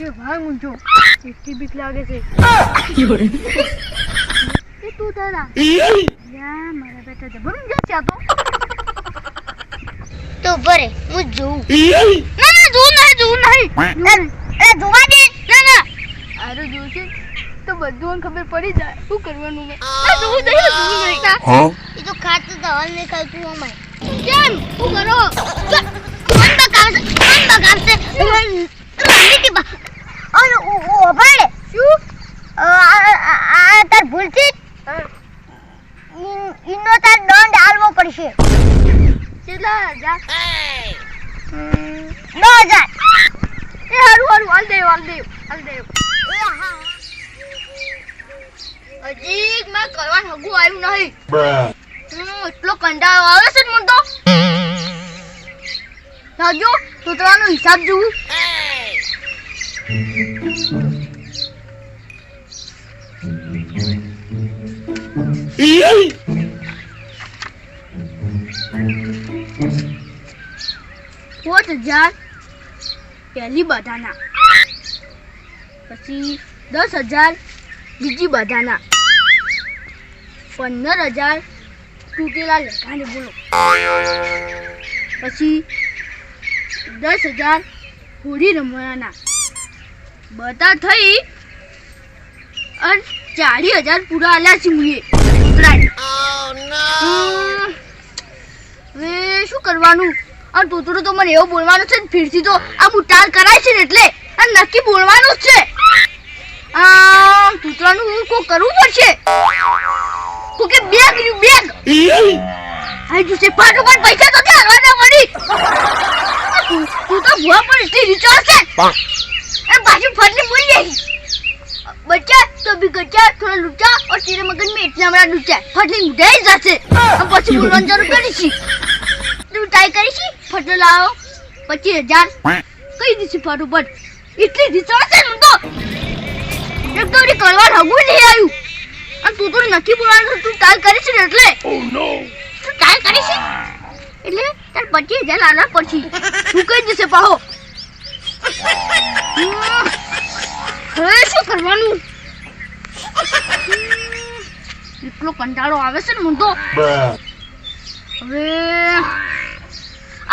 કે ભાઈ મુંજો એટલી બીક લાગે છે એ તું તારા યા મારા બેટા જબર મુંજો છે આ તો બરે હું જોઉં ના જોવું નહીં એ જોવા દે ના આરો જોશે તો બધું ખબર પડી જાય શું કરવાનું મે જોવું નહીં હા એ તો ખાતું દવાલ ને ખાતું અમાય કેમ શું કરો મન બગાવશે રાની કે બા અને ઓ ભાડે શું આ તાર ભૂલથી ઇનો તાર દંડ આલવો પડશે કેટલા જા 9000 એ હારું હાલ દે હજી મેં કરવાનું હગું આવ્યું નહીં એટલો કંટાળો આવે છે મને તો રાજો તોતરાનો હિસાબ જોઉં $5000 પહેલી બધાના પછી 10000 બીજી બધાના 15000 તૂટેલા લેખાને બોલો પછી 10000 હોળી રમવાના બધા થઈ અને 40000 પૂરા આલ્યા છે મુએ હવે શું કરવાનું આ તોતરો તો મને એવું બોલવાનું છે ફીરથી તો આ મુટાલ કરાય છે ને એટલે આ નક્કી બોલવાનું જ છે આ તોતરાનું હું કો કરવું પડશે તું કે બેગ આઈ જશે ફાટોફાટ પૈસા તો દે આના પડી તું તો ભૂવા પર એટલી રિચાર્જ છે એ બાજુ ફરને બોલ લે बच्चा तो भी गच्चा थोड़ा लुच्चा और तेरे मगन में इतना बड़ा लुच्चा फटली मुझे जाते अब પછી બોલવાનું ચાલુ કરી છી તું ટ્રાય કરી છી ફટલો લાવો 25000 કઈ દીધી ફટોફટ એટલી રિચાર્જ છે મને તો એક તો રી કરવા હગું નહીં આવ્યું અને તું તો નથી બોલવાનું તું ટ્રાય કરી છી એટલે ઓ નો તું ટ્રાય કરી છી એટલે તાર 25000 લાવવા પછી તું કઈ દીસે પાહો હવે શું કરવાનું એટલો કંટાળો આવે છે ને મને તો હવે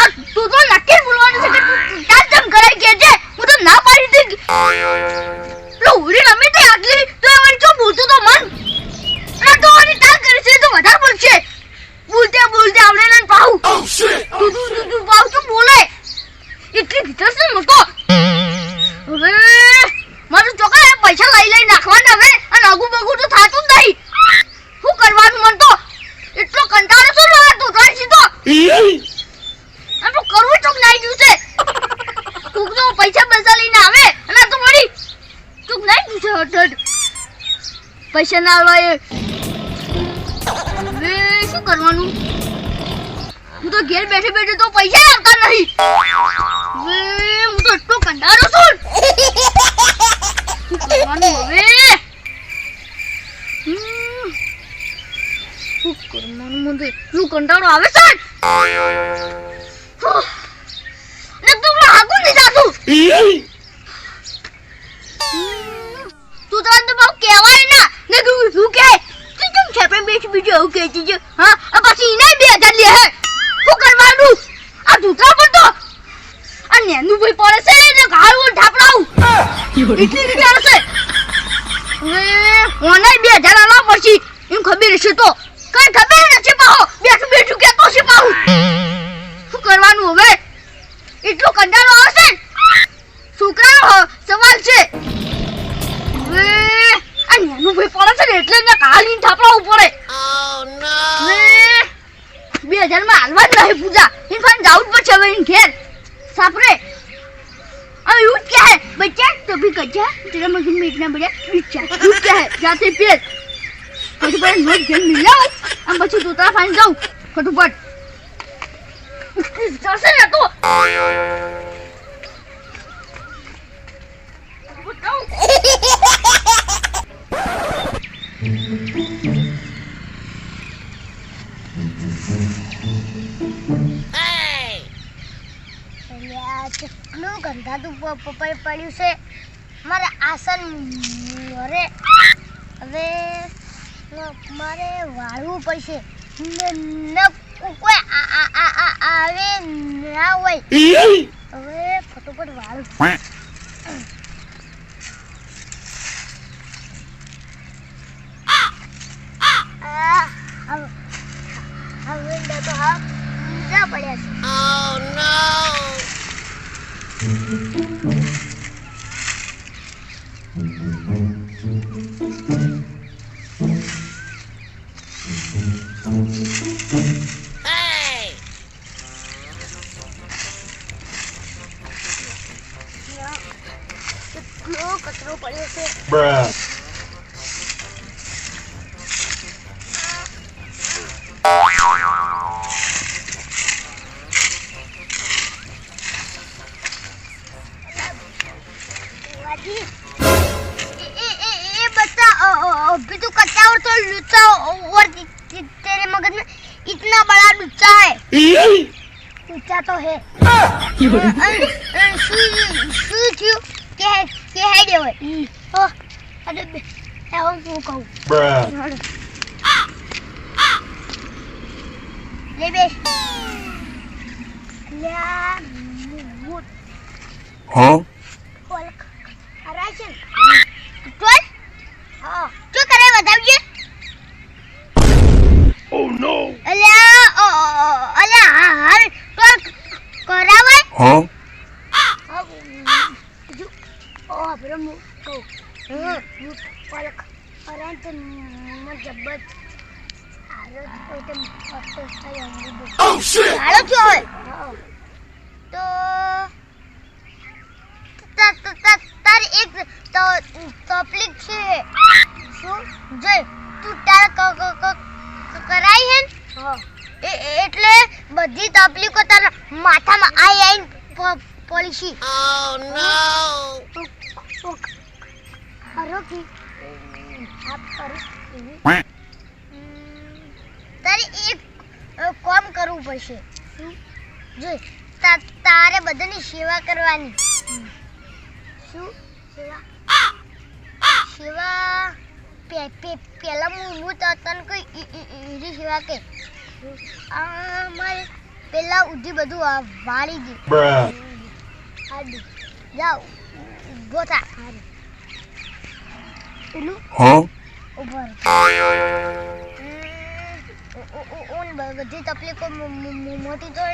આ તું તો નક્કી બોલવાનું છે કે તું ચાલ જમ કરાઈ કે છે હું તો ના પાડી દીધી લો ઉડી રમે તે આટલી તો એવન શું બોલતો તો મન ના તો ઓની તાલ કરી છે તો વધારે બોલશે બોલતે આવડે ને પાઉ તું પાઉ તો બોલે એટલી ભીતર છે મને તો હવે મારું ચોકા પૈસા લઈ નાખવાના હવે અને આગુ બગુ તો થાતું જ નહીં શું કરવાનું મન તો એટલો કંટાળો છું ને તો થાય સીધો આ તો કરવું ચોક નાઈ ગયું છે તું તો પૈસા લઈને આવે અને તો મળી ચોક નાઈ ગયું છે હટ પૈસા ના આવે હવે શું કરવાનું હું તો ઘેર બેઠે તો પૈસા આવતા નહીં હવે હું તો એટલો કંટાળો છું કરવાનું હવે શું કરવાનું મને એટલું કંટાળો આવે છે ને તું હાગું નહીં જાતું તું તો બહુ કહેવાય ના ને તું શું કહે તું કેમ છે આપણે બીજું એવું કહેતી છે હા આ પછી એને 2000 લે હે શું કરવાનું આ દૂતરા પર તો આ નેનું ભાઈ પડે છે ને ઘાડું ઢાપડાવું એટલી રીતે આવશે હવે ઓને 2000 આલવા પછી એમ ખબર છે તો કઈ ખબર નથી પાહો બેઠું કેતો છે પાહો શું કરવાનું હવે એટલો કંટાળો આવશે છોકરાનો સવાલ છે હવે આ નેનું ભાઈ પડે છે ને એટલે ને કાલીન ઠાપડાવું પડે ઓ નો હવે 2000 માં હાલવા જ નહીં પૂજા इन ફાન જાઉં જ પછી હવે इन ઘેર સાપરે अरे रूट क्या है बच्चा तो भी कच्चा तेरा मगन में इतना बड़ा रिक्शा रूट क्या है जाते फिर फटोफट नोट घेर मिलाओ हम बच्चे तोता फाइन जाओ फटोफट जैसे ना तो કેટલું ગંધાતું પપાઈ પડ્યું છે મારે આસન અરે હવે મારે વાળવું પડશે ન કોઈ આવે ના હોય હવે ફટોફટ વાળું હવે તો હા ઊંધા પડ્યા છે કેટલો કચરો પડ્યો છે अभी तो कच्चा और तो लुच्चा और तेरे मगज में इतना बड़ा लुच्चा है लुच्चा तो है के है दे ओए ओ अरे मैं हूं कहूं ले बे ल्या मुट हाँ बोल अराशन बोल हाँ क्या करे बताइए Oh no अल्या हार तो करावे हाँ जो ओ ब्रह्म को पलक अरंत मजबत आरो तो Oh shit हालो क्यों है तो तार एक तो तकलीफ છે શું જય તું તાર કરાઈ હે એટલે બધી તકલીફો તાર માથામાં આઈ પડી છે Oh no કરો કે આપ કરો તારે એક કામ કરવું પડશે જો તારે બધાની સેવા કરવાની શું સેવા સેવા પેલા હું તને કોઈ એરી સેવા કે મારે પેલા ઉધી બધું વાળી દે હાડી જાઓ ઉભો થા પેલું हाँ ઉભો ઓન બધી તકલીફો મોટી તો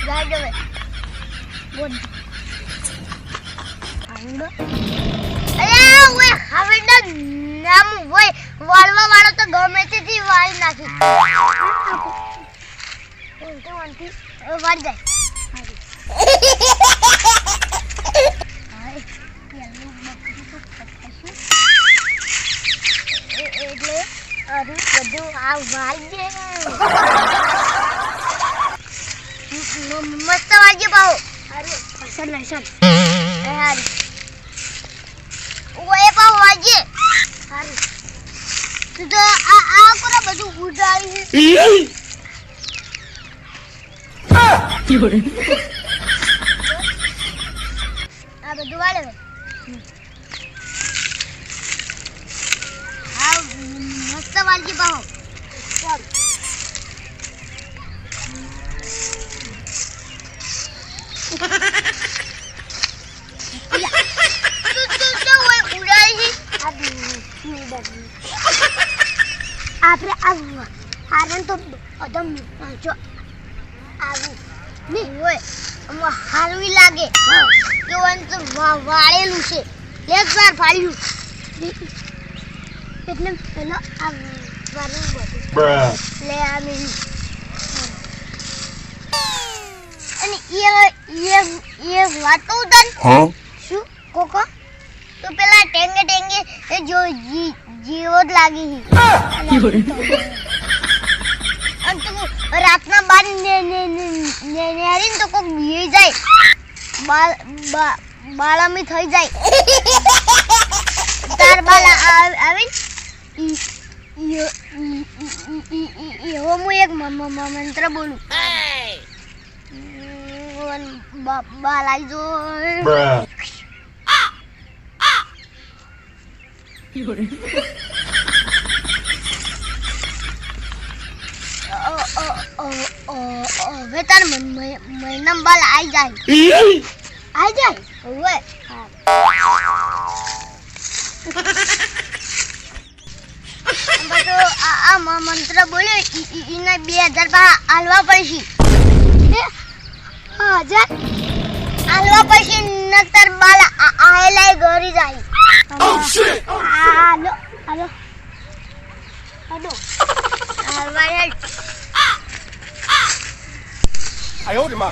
જાય દે બોલ આંગો અરે ઓય હવેડા નામ હોય વાળવા વાળો તો ગમે તેથી વાળી નાખી ઓંતે વાળી જાય પેલું બકરી તો ખટકશું એટલે અરે બધું આ વાળી દે મસ્ત વાળજે પાહો અરે પસંદ લસન હારી ઓએ પાહો વાળજે હારી તું તો આ કોરા બધું ઉડાડી છે આ બધું વાળે આ મસ્ત વાળજે પાહો ચાલ આપણે આરન તો અદમ જો આવું નહીં હોય આમાં હારવી લાગે તો અંત વાળેલું છે એક વાર ફાડ્યું એટલે પેલો આ વાળું બધું લે આ મેં અને એ વાત કહું તને हाँ શું કોકો તો પેલા ટેંગે ટેંગે એ જો જીવો જ લાગી અને તું રાતના બાર નેરીને તો કોક બીઈ જાય બાળામી થઈ જાય તાર બાલા આવી એવો હું એક મંત્ર બોલું કેવન બાલ આવી જો Bruh. હવે તાર મહિના બાલ આવી જાય હવે આ મંત્ર બોલ્યો એને 2000 હાલવા પડશે 1000 હાલવા પડશે નતર બાલ આયલાય ઘરી જાય Oh shit! હાલો હાલો હાલો હાલવા 哎呦我的妈！